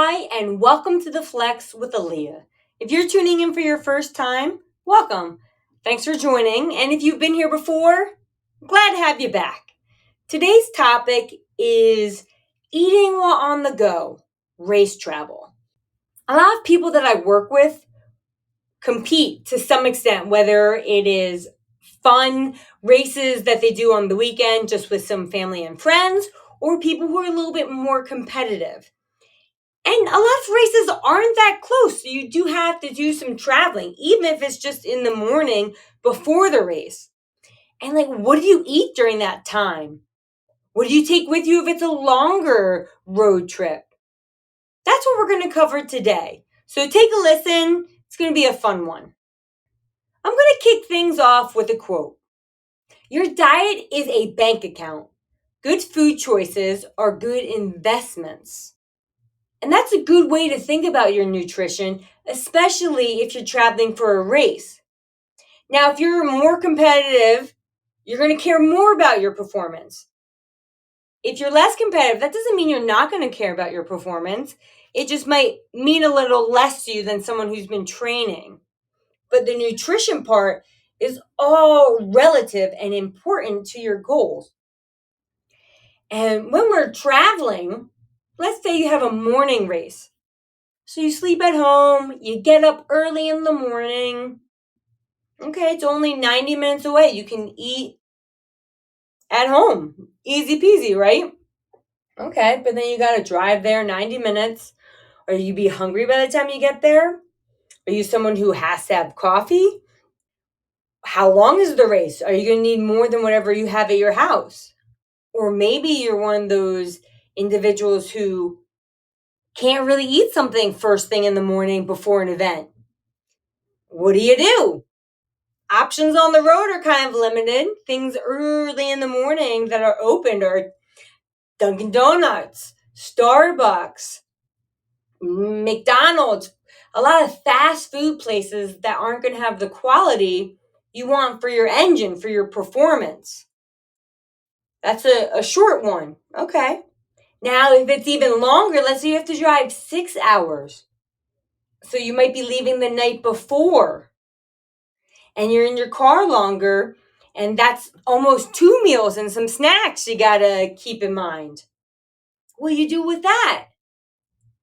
Hi, and welcome to the Flex with Aaliyah. If you're tuning in for your first time, welcome. Thanks for joining. And if you've been here before, glad to have you back. Today's topic is eating while on the go, race travel. A lot of people that I work with compete to some extent, whether it is fun races that they do on the weekend just with some family and friends, or people who are a little bit more competitive. And a lot of races aren't that close. So you do have to do some traveling, even if it's just in the morning before the race. And what do you eat during that time? What do you take with you if it's a longer road trip? That's what we're going to cover today. So take a listen. It's going to be a fun one. I'm going to kick things off with a quote. Your diet is a bank account. Good food choices are good investments. And that's a good way to think about your nutrition, especially if you're traveling for a race. Now, if you're more competitive, you're going to care more about your performance. If you're less competitive, that doesn't mean you're not going to care about your performance. It just might mean a little less to you than someone who's been training. But the nutrition part is all relative and important to your goals. And when we're traveling, let's say you have a morning race. So you sleep at home, you get up early in the morning. Okay, it's only 90 minutes away. You can eat at home. Easy peasy, right? Okay, but then you got to drive there 90 minutes. Are you be hungry by the time you get there? Are you someone who has to have coffee? How long is the race? Are you going to need more than whatever you have at your house? Or maybe you're one of those individuals who can't really eat something first thing in the morning before an event. What do? Options on the road are kind of limited. Things early in the morning that are opened are Dunkin' Donuts, Starbucks, McDonald's, a lot of fast food places that aren't going to have the quality you want for your engine, for your performance. That's a short one. Okay. Now, if it's even longer, let's say you have to drive 6 hours. So you might be leaving the night before and you're in your car longer, and that's almost 2 meals and some snacks you gotta keep in mind. What do you do with that?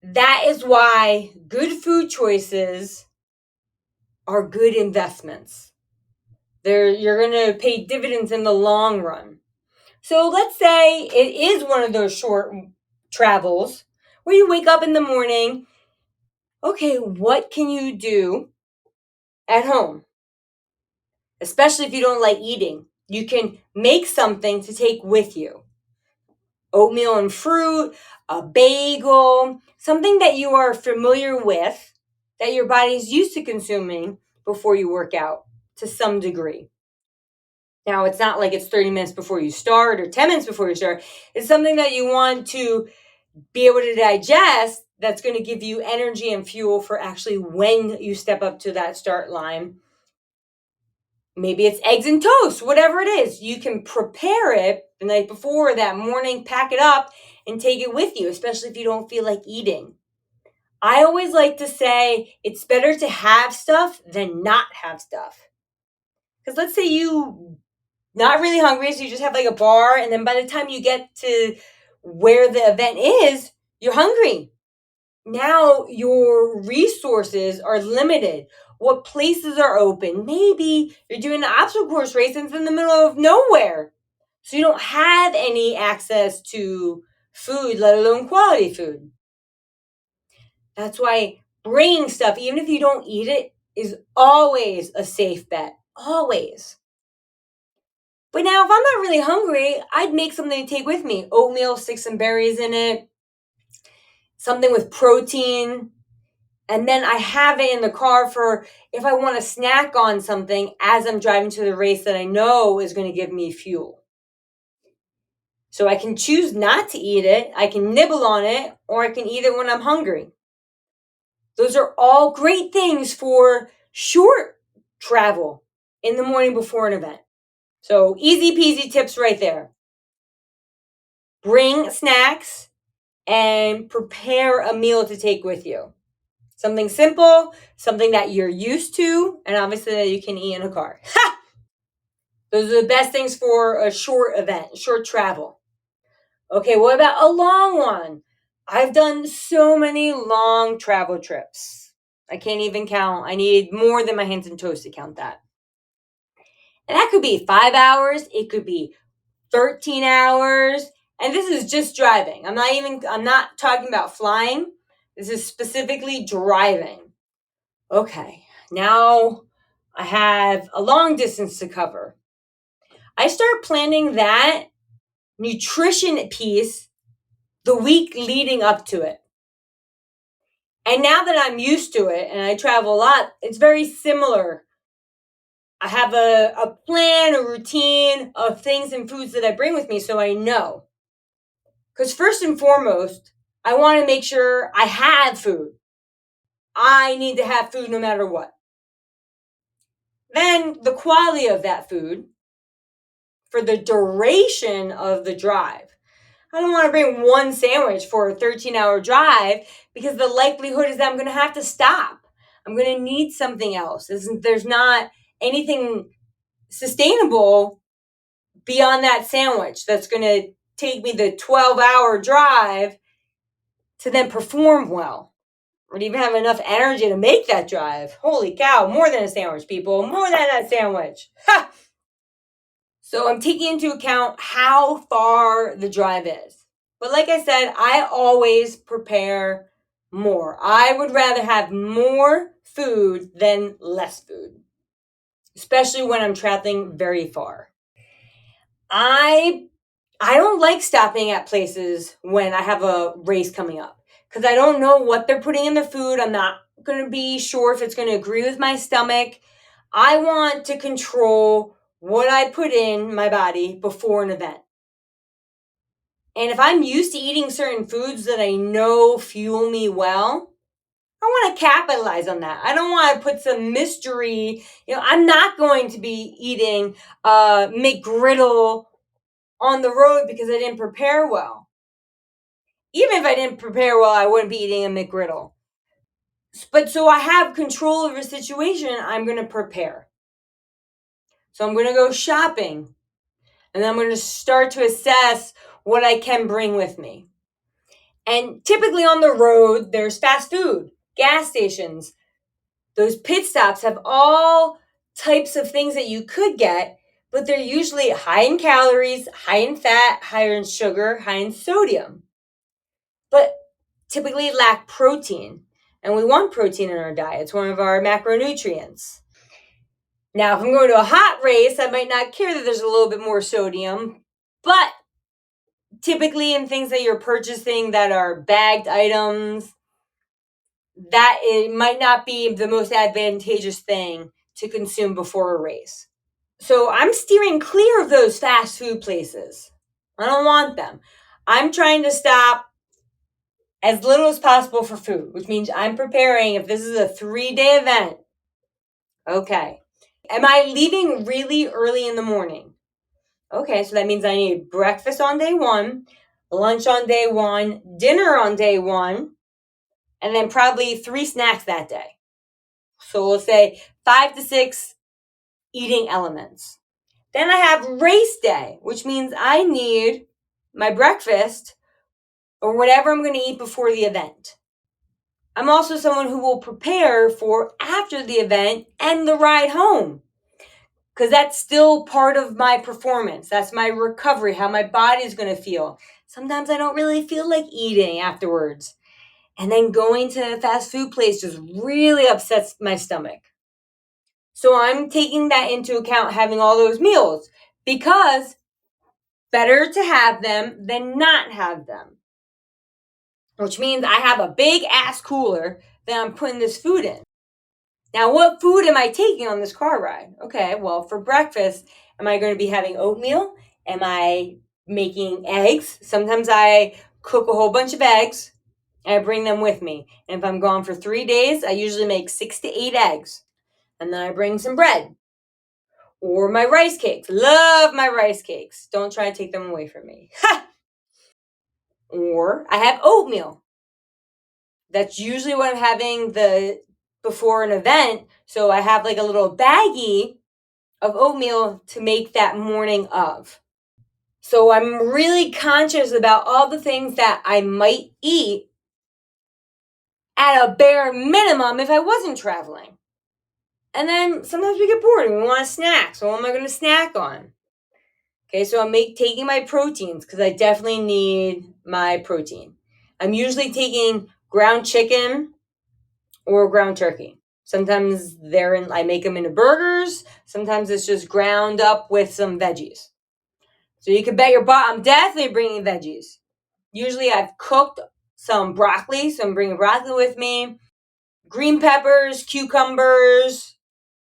That is why good food choices are good investments. You're gonna pay dividends in the long run. So let's say it is one of those short travels where you wake up in the morning. Okay, what can you do at home? Especially if you don't like eating. You can make something to take with you. Oatmeal and fruit, a bagel, something that you are familiar with, that your body is used to consuming before you work out to some degree. Now, it's not like it's 30 minutes before you start or 10 minutes before you start. It's something that you want to be able to digest that's going to give you energy and fuel for actually when you step up to that start line. Maybe it's eggs and toast, whatever it is. You can prepare it the night before, that morning, pack it up and take it with you, especially if you don't feel like eating. I always like to say it's better to have stuff than not have stuff. Because let's say you not really hungry, so you just have like a bar, and then by the time you get to where the event is, you're hungry. Now your resources are limited. What places are open? Maybe you're doing an obstacle course race and it's in the middle of nowhere. So you don't have any access to food, let alone quality food. That's why bringing stuff, even if you don't eat it, is always a safe bet. Always. But now, if I'm not really hungry, I'd make something to take with me. Oatmeal, stick some berries in it, something with protein. And then I have it in the car for if I want to snack on something as I'm driving to the race that I know is going to give me fuel. So I can choose not to eat it, I can nibble on it, or I can eat it when I'm hungry. Those are all great things for short travel in the morning before an event. So easy peasy tips right there. Bring snacks and prepare a meal to take with you. Something simple, something that you're used to, and obviously that you can eat in a car. Those are the best things for a short event, short travel. Okay, what about a long one? I've done so many long travel trips. I can't even count. I need more than my hands and toes to count that. And that could be 5 hours, it could be 13 hours. And this is just driving. I'm not talking about flying. This is specifically driving. Okay, now I have a long distance to cover. I start planning that nutrition piece the week leading up to it. And now that I'm used to it and I travel a lot, it's very similar. I have a plan, a routine of things and foods that I bring with me so I know. Because first and foremost, I want to make sure I have food. I need to have food no matter what. Then the quality of that food for the duration of the drive. I don't want to bring one sandwich for a 13-hour drive because the likelihood is that I'm going to have to stop. I'm going to need something else. There's not anything sustainable beyond that sandwich that's going to take me the 12-hour drive to then perform well or even have enough energy to make that drive. Holy cow, more than a sandwich, people. More than that sandwich. Ha! So I'm taking into account how far the drive is. But like I said, I always prepare more. I would rather have more food than less food, especially when I'm traveling very far. I don't like stopping at places when I have a race coming up because I don't know what they're putting in the food. I'm not going to be sure if it's going to agree with my stomach. I want to control what I put in my body before an event. And if I'm used to eating certain foods that I know fuel me well, I want to capitalize on that. I don't want to put some mystery. I'm not going to be eating McGriddle on the road because I didn't prepare well. Even if I didn't prepare well, I wouldn't be eating a McGriddle. But so I have control over the situation, I'm going to prepare. So I'm going to go shopping. And then I'm going to start to assess what I can bring with me. And typically on the road, there's fast food, gas stations. Those pit stops have all types of things that you could get, but they're usually high in calories, high in fat, higher in sugar, high in sodium. But typically lack protein. And we want protein in our diet. It's one of our macronutrients. Now, if I'm going to a hot race, I might not care that there's a little bit more sodium, but typically in things that you're purchasing that are bagged items, that it might not be the most advantageous thing to consume before a race. So I'm steering clear of those fast food places. I don't want them. I'm trying to stop as little as possible for food, which means I'm preparing if this is a 3-day event. Okay. Am I leaving really early in the morning? Okay, so that means I need breakfast on day one, lunch on day one, dinner on day one, and then probably 3 snacks that day. So we'll say 5 to 6 eating elements. Then I have race day, which means I need my breakfast or whatever I'm going to eat before the event. I'm also someone who will prepare for after the event and the ride home because that's still part of my performance. That's my recovery, how my body's going to feel. Sometimes I don't really feel like eating afterwards. And then going to a fast food place just really upsets my stomach. So I'm taking that into account, having all those meals, because better to have them than not have them. Which means I have a big ass cooler that I'm putting this food in. Now, what food am I taking on this car ride? Okay, well, for breakfast, am I going to be having oatmeal? Am I making eggs? Sometimes I cook a whole bunch of eggs and I bring them with me. And if I'm gone for 3 days, I usually make 6 to 8 eggs. And then I bring some bread. Or my rice cakes. Love my rice cakes. Don't try to take them away from me. Or I have oatmeal. That's usually what I'm having before an event. So I have like a little baggie of oatmeal to make that morning of. So I'm really conscious about all the things that I might eat at a bare minimum if I wasn't traveling. And then sometimes we get bored and we want a snack. So what am I going to snack on? Okay, so I'm taking my proteins because I definitely need my protein. I'm usually taking ground chicken or ground turkey. Sometimes I make them into burgers. Sometimes it's just ground up with some veggies. So you can bet your butt I'm definitely bringing veggies. Usually I've cooked some broccoli, so I'm bringing broccoli with me. Green peppers, cucumbers,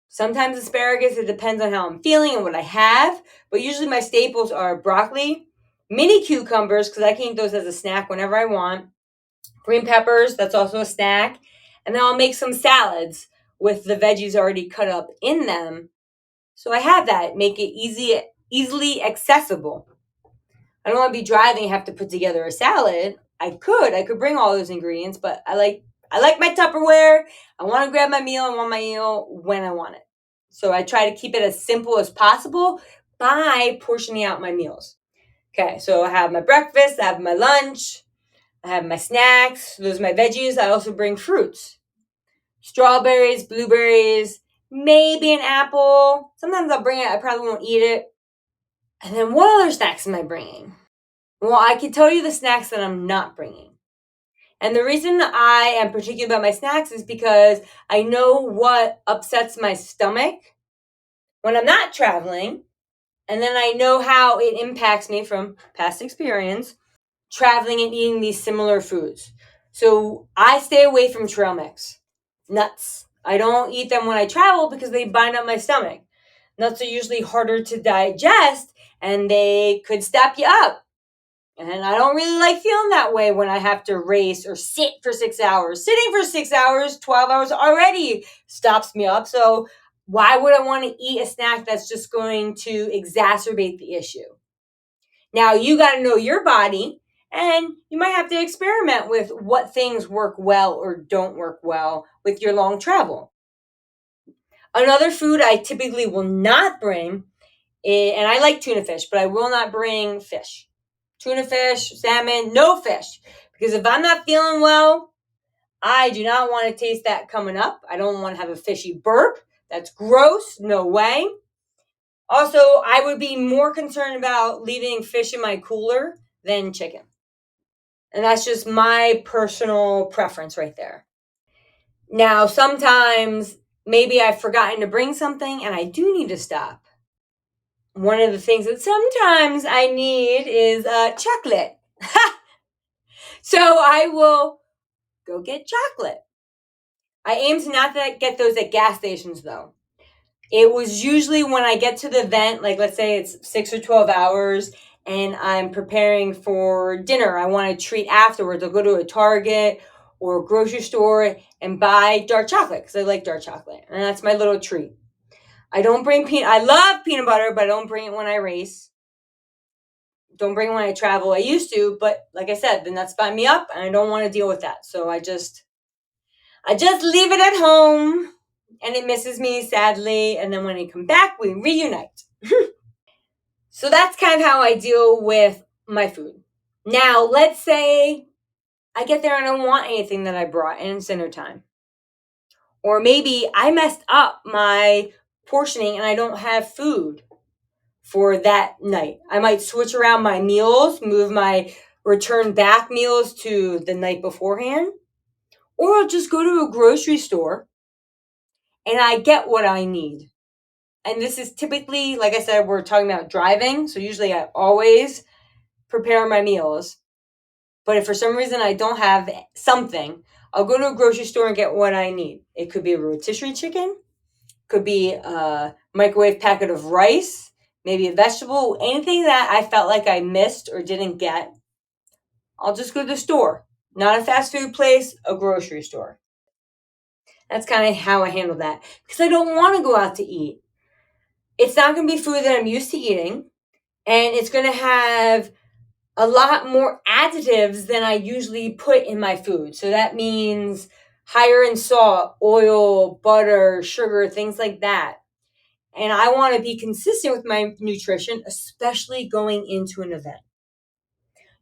sometimes asparagus. It depends on how I'm feeling and what I have. But usually my staples are broccoli, mini cucumbers, because I can eat those as a snack whenever I want. Green peppers, that's also a snack. And then I'll make some salads with the veggies already cut up in them. So I have that, make it easily accessible. I don't want to be driving and have to put together a salad. I could bring all those ingredients, but I like my Tupperware. I want to grab my meal. I want my meal when I want it. So I try to keep it as simple as possible by portioning out my meals. Okay, so I have my breakfast, I have my lunch, I have my snacks, those are my veggies. I also bring fruits. Strawberries, blueberries, maybe an apple. Sometimes I'll bring it, I probably won't eat it. And then what other snacks am I bringing? Well, I can tell you the snacks that I'm not bringing. And the reason I am particular about my snacks is because I know what upsets my stomach when I'm not traveling. And then I know how it impacts me from past experience traveling and eating these similar foods. So I stay away from trail mix. Nuts. I don't eat them when I travel because they bind up my stomach. Nuts are usually harder to digest and they could stop you up. And I don't really like feeling that way when I have to race or sit for 6 hours. Sitting for 6 hours, 12 hours already stops me up. So why would I want to eat a snack that's just going to exacerbate the issue? Now, you got to know your body, and you might have to experiment with what things work well or don't work well with your long travel. Another food I typically will not bring, and I like tuna fish, but I will not bring fish. Tuna fish, salmon, no fish. Because if I'm not feeling well, I do not want to taste that coming up. I don't want to have a fishy burp. That's gross. No way. Also, I would be more concerned about leaving fish in my cooler than chicken. And that's just my personal preference right there. Now, sometimes maybe I've forgotten to bring something and I do need to stop. One of the things that sometimes I need is chocolate. So I will go get chocolate. I aim to not get those at gas stations though. It was usually when I get to the event, like let's say it's 6 or 12 hours and I'm preparing for dinner. I want a treat afterwards. I'll go to a Target or a grocery store and buy dark chocolate because I like dark chocolate. And that's my little treat. I don't bring I love peanut butter, but I don't bring it when I race. Don't bring it when I travel. I used to, but like I said, the nuts bind me up and I don't want to deal with that. So I just leave it at home and it misses me sadly. And then when I come back, we reunite. So that's kind of how I deal with my food. Now, let's say I get there and I don't want anything that I brought and it's dinner time. Or maybe I messed up my portioning and I don't have food for that night. I might switch around my meals, move my return back meals to the night beforehand. Or I'll just go to a grocery store and I get what I need. And this is typically, like I said, we're talking about driving. So usually I always prepare my meals. But if for some reason I don't have something, I'll go to a grocery store and get what I need. It could be a rotisserie chicken, could be a microwave packet of rice, maybe a vegetable, anything that I felt like I missed or didn't get. I'll just go to the store. Not a fast food place, a grocery store. That's kind of how I handle that. Because I don't want to go out to eat. It's not going to be food that I'm used to eating. And it's going to have a lot more additives than I usually put in my food. So that means higher in salt, oil, butter, sugar, things like that. And I want to be consistent with my nutrition, especially going into an event.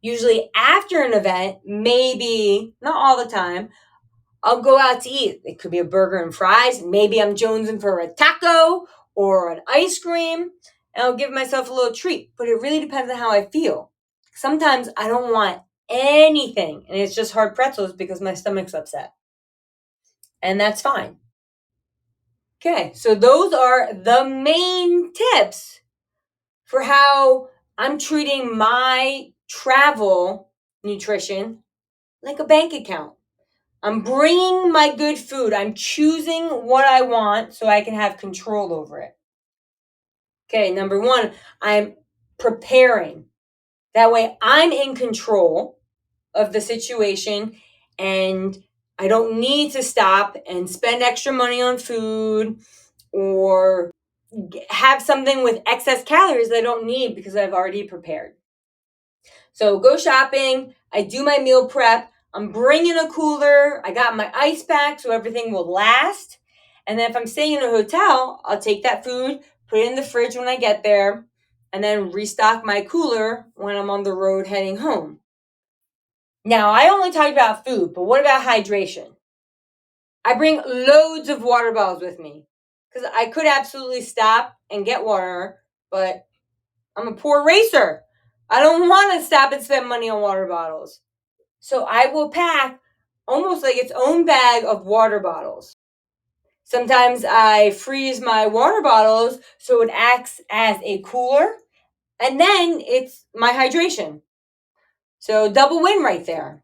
Usually after an event, maybe not all the time, I'll go out to eat. It could be a burger and fries. Maybe I'm jonesing for a taco or an ice cream, and I'll give myself a little treat. But it really depends on how I feel. Sometimes I don't want anything, and it's just hard pretzels because my stomach's upset. And that's fine. Okay, so those are the main tips for how I'm treating my travel nutrition like a bank account. I'm bringing my good food. I'm choosing what I want so I can have control over it. Okay, number one, I'm preparing. That way I'm in control of the situation and I don't need to stop and spend extra money on food or have something with excess calories that I don't need because I've already prepared. So go shopping. I do my meal prep. I'm bringing a cooler. I got my ice pack so everything will last. And then if I'm staying in a hotel, I'll take that food, put it in the fridge when I get there, and then restock my cooler when I'm on the road heading home. Now, I only talked about food, but what about hydration? I bring loads of water bottles with me because I could absolutely stop and get water, but I'm a poor racer. I don't want to stop and spend money on water bottles. So I will pack almost like its own bag of water bottles. Sometimes I freeze my water bottles so it acts as a cooler, and then it's my hydration. So double win right there.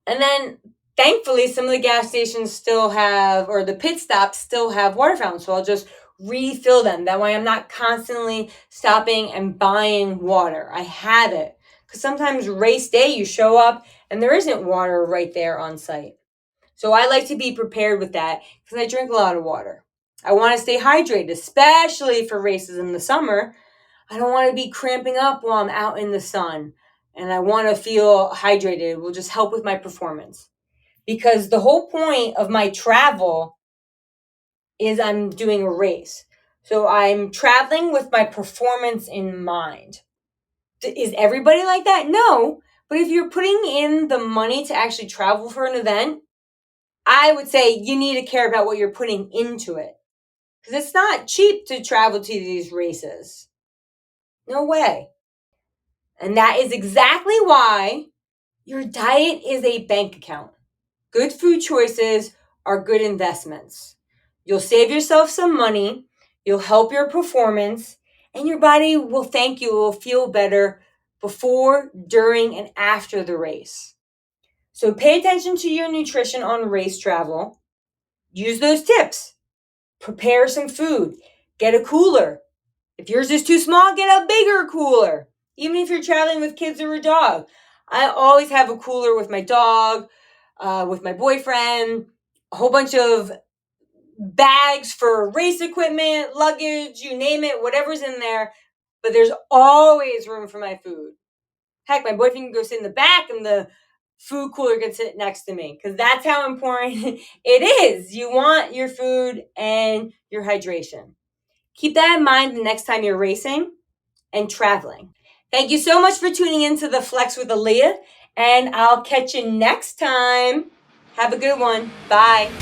And then thankfully some of the gas stations still have, or the pit stops still have water fountains. So I'll just refill them. That way I'm not constantly stopping and buying water. I have it. Because sometimes race day you show up and there isn't water right there on site. So I like to be prepared with that because I drink a lot of water. I want to stay hydrated, especially for races in the summer. I don't want to be cramping up while I'm out in the sun. And I want to feel hydrated. It will just help with my performance. Because the whole point of my travel is I'm doing a race. So I'm traveling with my performance in mind. Is everybody like that? No. But if you're putting in the money to actually travel for an event, I would say you need to care about what you're putting into it. Because it's not cheap to travel to these races. No way. And that is exactly why your diet is a bank account. Good food choices are good investments. You'll save yourself some money, you'll help your performance, and your body will thank you, will feel better before, during, and after the race. So pay attention to your nutrition on race travel. Use those tips. Prepare some food. Get a cooler. If yours is too small, get a bigger cooler. Even if you're traveling with kids or a dog. I always have a cooler with my dog, with my boyfriend, a whole bunch of bags for race equipment, luggage, you name it, whatever's in there. But there's always room for my food. Heck, my boyfriend can go sit in the back and the food cooler can sit next to me because that's how important it is. You want your food and your hydration. Keep that in mind the next time you're racing and traveling. Thank you so much for tuning in to the Flex with Aaliyah, and I'll catch you next time. Have a good one. Bye.